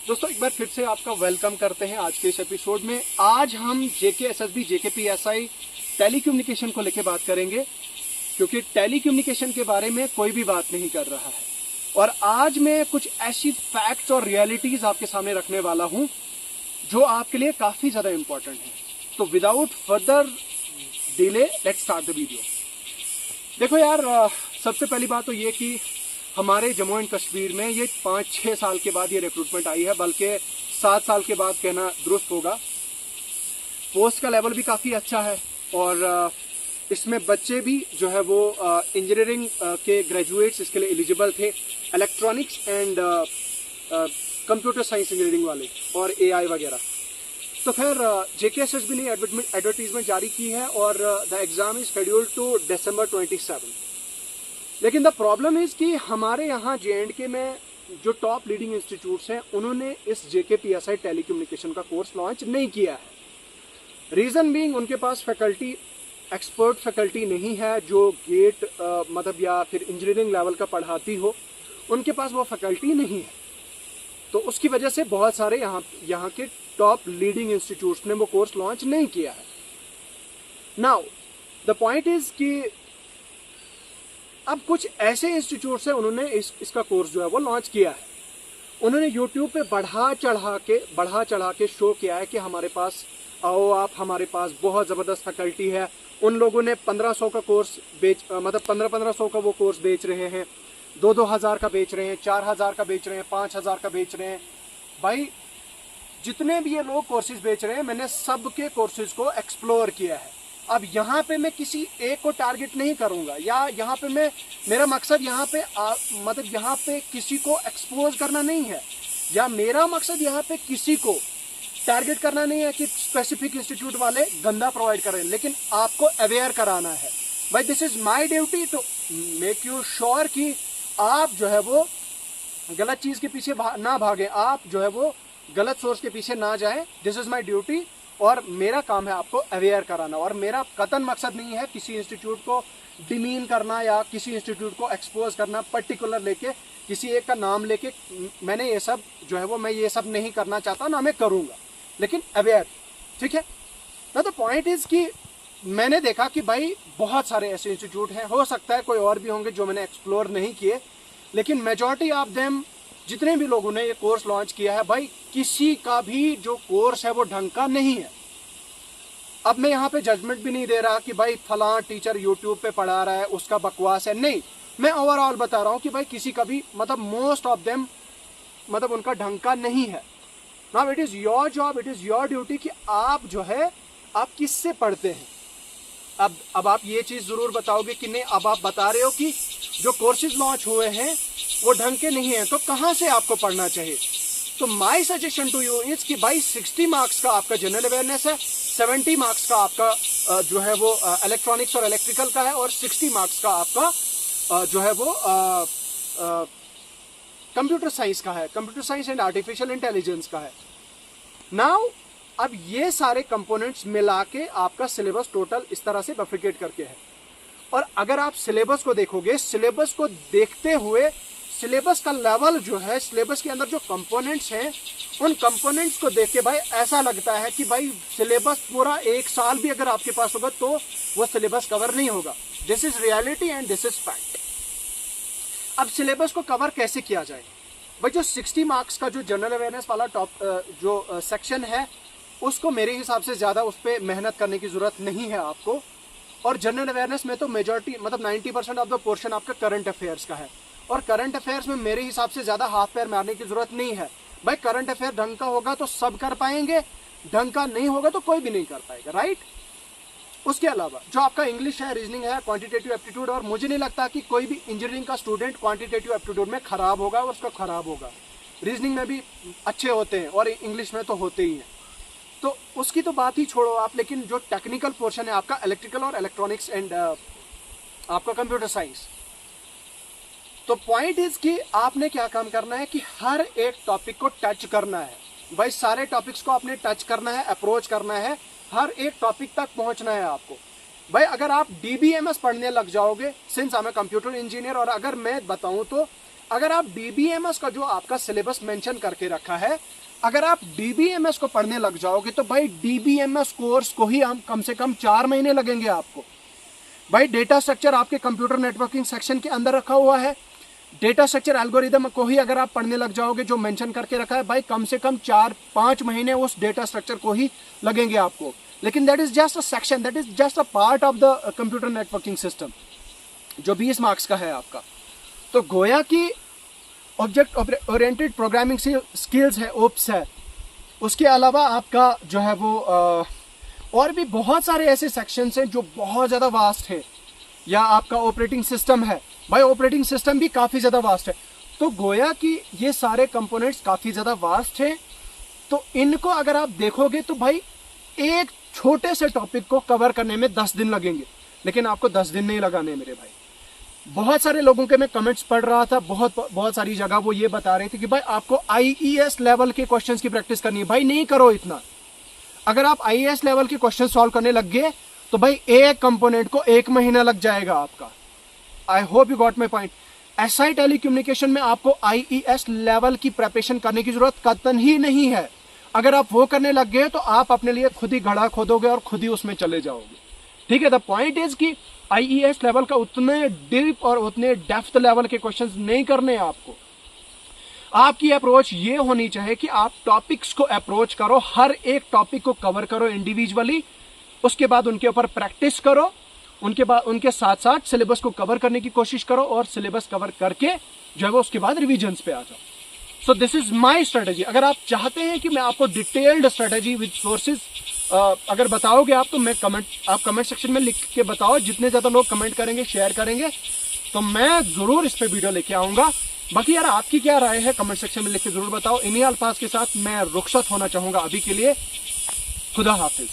दोस्तों एक बार फिर से आपका वेलकम करते हैं आज के इस एपिसोड में। आज हम जेकेएसएसबी जेकेपीएसआई टेलीकम्युनिकेशन को लेकर बात करेंगे, क्योंकि टेलीकम्युनिकेशन के बारे में कोई भी बात नहीं कर रहा है। और आज मैं कुछ ऐसी फैक्ट्स और रियलिटीज आपके सामने रखने वाला हूं जो आपके लिए काफी ज्यादा इंपॉर्टेंट है। तो without further delay let's start the video. देखो यार, सबसे पहली बात तो ये कि हमारे जम्मू एंड कश्मीर में ये 5-6 साल के बाद ये रिक्रूटमेंट आई है, बल्कि 7 साल के बाद कहना दुरुस्त होगा। पोस्ट का लेवल भी काफ़ी अच्छा है और इसमें बच्चे भी जो है वो इंजीनियरिंग के ग्रेजुएट्स इसके लिए एलिजिबल थे, electronics and computer science engineering वाले और एआई वगैरह। तो खैर जेकेएसएसबी ने एडवर्टीजमेंट जारी की है और the exam is scheduled to December 27। लेकिन द प्रॉब्लम इज कि हमारे यहाँ JNK में जो टॉप लीडिंग इंस्टीट्यूट्स हैं उन्होंने इस जेकेपीएसआई टेलीकम्युनिकेशन का कोर्स लॉन्च नहीं किया है। रीजन बीइंग उनके पास फैकल्टी, एक्सपर्ट फैकल्टी नहीं है जो गेट मतलब या फिर इंजीनियरिंग लेवल का पढ़ाती हो, उनके पास वो फैकल्टी नहीं है। तो उसकी वजह से बहुत सारे यहाँ के टॉप लीडिंग इंस्टीट्यूट्स ने वो कोर्स लॉन्च नहीं किया है। नाउ द पॉइंट इज कि अब कुछ ऐसे इंस्टीट्यूट्स हैं उन्होंने इसका कोर्स जो है वो लॉन्च किया है। उन्होंने YouTube पे बढ़ा चढ़ा के शो किया है कि हमारे पास आओ आप, हमारे पास बहुत ज़बरदस्त फैकल्टी है। उन लोगों ने 1500 का कोर्स मतलब 1500 का वो कोर्स बेच रहे हैं, 2-2 हज़ार का बेच रहे हैं, 4,000 का बेच रहे हैं, 5,000 का बेच रहे हैं। भाई जितने भी ये लोग कोर्सेज बेच रहे हैं, मैंने सबके कोर्सेज को एक्सप्लोर किया है। अब यहाँ पे मैं किसी एक को टारगेट नहीं करूँगा, या यहाँ पे मेरा मकसद यहाँ पे मतलब यहाँ पे किसी को एक्सपोज करना नहीं है, या मेरा मकसद यहाँ पे किसी को टारगेट करना नहीं है कि स्पेसिफिक इंस्टीट्यूट वाले गंदा प्रोवाइड कर रहे हैं, लेकिन आपको अवेयर कराना है। भाई this is my duty to make you sure कि आप जो है वो गलत चीज़ के पीछे ना भागें, आप जो है वो गलत सोर्स के पीछे ना जाएं। दिस इज माई ड्यूटी और मेरा काम है आपको अवेयर कराना। और मेरा कतन मकसद नहीं है किसी इंस्टीट्यूट को डिमीन करना या किसी इंस्टीट्यूट को एक्सपोज करना, पर्टिकुलर लेके किसी एक का नाम लेके। मैंने ये सब जो है वो मैं ये सब नहीं करना चाहता, ना मैं करूँगा, लेकिन अवेयर, ठीक है ना। तो पॉइंट इज कि मैंने देखा कि भाई बहुत सारे ऐसे इंस्टीट्यूट हैं, हो सकता है कोई और भी होंगे जो मैंने एक्सप्लोर नहीं किए, लेकिन मेजॉरिटी ऑफ देम जितने भी लोगों ने ये कोर्स लॉन्च किया है, भाई किसी का भी जो कोर्स है वो ढंग का नहीं है। अब मैं यहाँ पे जजमेंट भी नहीं दे रहा कि भाई फलां टीचर YouTube पे पढ़ा रहा है उसका बकवास है, नहीं। मैं ओवरऑल बता रहा हूँ कि भाई किसी का भी मतलब मोस्ट ऑफ देम मतलब उनका ढंग का नहीं है। Now it is your job, it is your duty कि आप जो है आप किससे पढ़ते हैं। अब आप ये चीज़ ज़रूर बताओगे कि नहीं, अब आप बता रहे हो कि जो कोर्सेज लॉन्च हुए हैं वो ढंग के नहीं है, तो कहाँ से आपको पढ़ना चाहिए। तो my suggestion to you is कि भाई 60 मार्क्स का आपका जनरल अवेयरनेस है, 70 मार्क्स का आपका जो है वो इलेक्ट्रॉनिक्स और इलेक्ट्रिकल का है, और 60 मार्क्स का आपका जो है वो कंप्यूटर साइंस का है, computer science and artificial intelligence का है। नाउ अब ये सारे कंपोनेंट्स मिला के आपका सिलेबस टोटल इस तरह से बफिकेट करके है। और अगर आप सिलेबस को देखोगे, सिलेबस को देखते हुए सिलेबस का लेवल जो है, सिलेबस के अंदर जो कंपोनेंट्स हैं, उन कंपोनेंट्स को देख के भाई ऐसा लगता है कि भाई सिलेबस पूरा 1 साल भी अगर आपके पास होगा तो वो सिलेबस कवर नहीं होगा। This is reality and this is fact. अब सिलेबस को कवर कैसे किया जाए? भाई जो 60 मार्क्स का जो जनरल अवेयरनेस वाला टॉप जो सेक्शन है, उसको मेरे हिसाब से ज़्यादा उस पर मेहनत करने की ज़रूरत नहीं है आपको। और जनरल अवेयरनेस में तो मेजॉरिटी मतलब 90% ऑफ द पोर्शन आपका करंट अफेयर्स का है, और करंट अफेयर्स में मेरे हिसाब से ज़्यादा हाथ पैर मारने की ज़रूरत नहीं है। भाई करंट अफेयर ढंग का होगा तो सब कर पाएंगे, ढंग का नहीं होगा तो कोई भी नहीं कर पाएगा, राइट। उसके अलावा जो आपका इंग्लिश है, रीजनिंग है, क्वांटिटेटिव एप्टीट्यूड, और मुझे नहीं लगता कि कोई भी इंजीनियरिंग का स्टूडेंट क्वांटिटेटिव एप्टीट्यूड में खराब होगा और उसका खराब होगा। रीजनिंग में भी अच्छे होते हैं और इंग्लिश में तो होते ही हैं, तो उसकी तो बात ही छोड़ो आप। लेकिन जो टेक्निकल पोर्शन है आपका इलेक्ट्रिकल और इलेक्ट्रॉनिक्स एंड आपका कंप्यूटर साइंस, तो पॉइंट इज कि आपने क्या काम करना है कि हर एक टॉपिक को टच करना है। भाई सारे टॉपिक्स को आपने टच करना है, अप्रोच करना है, हर एक टॉपिक तक पहुंचना है आपको। भाई अगर आप DBMS पढ़ने लग जाओगे, since I am a computer engineer, और अगर मैं बताऊं तो अगर आप DBMS का जो आपका सिलेबस मेंशन करके रखा है, अगर आप DBMS को पढ़ने लग जाओगे तो भाई DBMS कोर्स को ही हम कम से कम 4 महीने लगेंगे आपको। भाई डेटा स्ट्रक्चर आपके कंप्यूटर नेटवर्किंग सेक्शन के अंदर रखा हुआ है, डेटा स्ट्रक्चर एल्गोरिदम को ही अगर आप पढ़ने लग जाओगे जो मेंशन करके रखा है, भाई कम से कम 4-5 महीने उस डेटा स्ट्रक्चर को ही लगेंगे आपको। लेकिन that is just a section, that is just a part of the computer networking system जो 20 मार्क्स का है आपका। तो गोया की ऑब्जेक्ट ओरिएंटेड प्रोग्रामिंग स्किल्स है, ओप्स है, उसके अलावा आपका जो है वो और भी बहुत सारे ऐसे सेक्शंस हैं जो बहुत ज़्यादा वास्ट है, या आपका ऑपरेटिंग सिस्टम है, भाई ऑपरेटिंग सिस्टम भी काफ़ी ज़्यादा वास्ट है। तो गोया कि ये सारे कंपोनेंट्स काफ़ी ज़्यादा वास्ट हैं, तो इनको अगर आप देखोगे तो भाई एक छोटे से टॉपिक को कवर करने में 10 दिन लगेंगे, लेकिन आपको 10 दिन नहीं लगाने मेरे भाई। बहुत सारे लोगों के मैं कमेंट्स पढ़ रहा था, बहुत सारी जगह वो ये बता रहे थे कि भाई आपको IES लेवल के क्वेश्चंस की प्रैक्टिस करनी है। भाई नहीं करो इतना। अगर आप IES लेवल के क्वेश्चन सॉल्व करने लग गए तो भाई एक कंपोनेंट को 1 महीना लग जाएगा आपका। I hope you got my point. SI telecommunication में आपको IES लेवल की प्रिपरेशन करने की जरूरत कतई ही नहीं है। अगर आप वो करने लग गए तो आप अपने लिए खुद ही घड़ा खोदोगे और खुद ही उसमें चले जाओगे। ठीक है, द पॉइंट इज कि IES लेवल का उतने डीप और उतने डेप्थ लेवल के क्वेश्चंस नहीं करने आपको। आपकी अप्रोच ये होनी चाहिए कि आप टॉपिक्स को अप्रोच करो, हर एक टॉपिक को कवर करो इंडिविजुअली, उसके बाद उनके ऊपर प्रैक्टिस करो, उनके साथ साथ सिलेबस को कवर करने की कोशिश करो, और सिलेबस कवर करके जो है वो उसके बाद रिविजन्स पे आ जाओ। So this is my strategy. अगर आप चाहते हैं कि मैं आपको डिटेल्ड स्ट्रेटेजी विद सोर्सेज अगर बताओगे आप, तो आप कमेंट सेक्शन में लिख के बताओ। जितने ज्यादा लोग कमेंट करेंगे, शेयर करेंगे, तो मैं जरूर इस पे वीडियो लेके आऊंगा। बाकी यार आपकी क्या राय है कमेंट सेक्शन में लिख के जरूर बताओ। इन्हीं अल्फाज के साथ मैं रुखसत होना चाहूंगा अभी के लिए। खुदा हाफिज।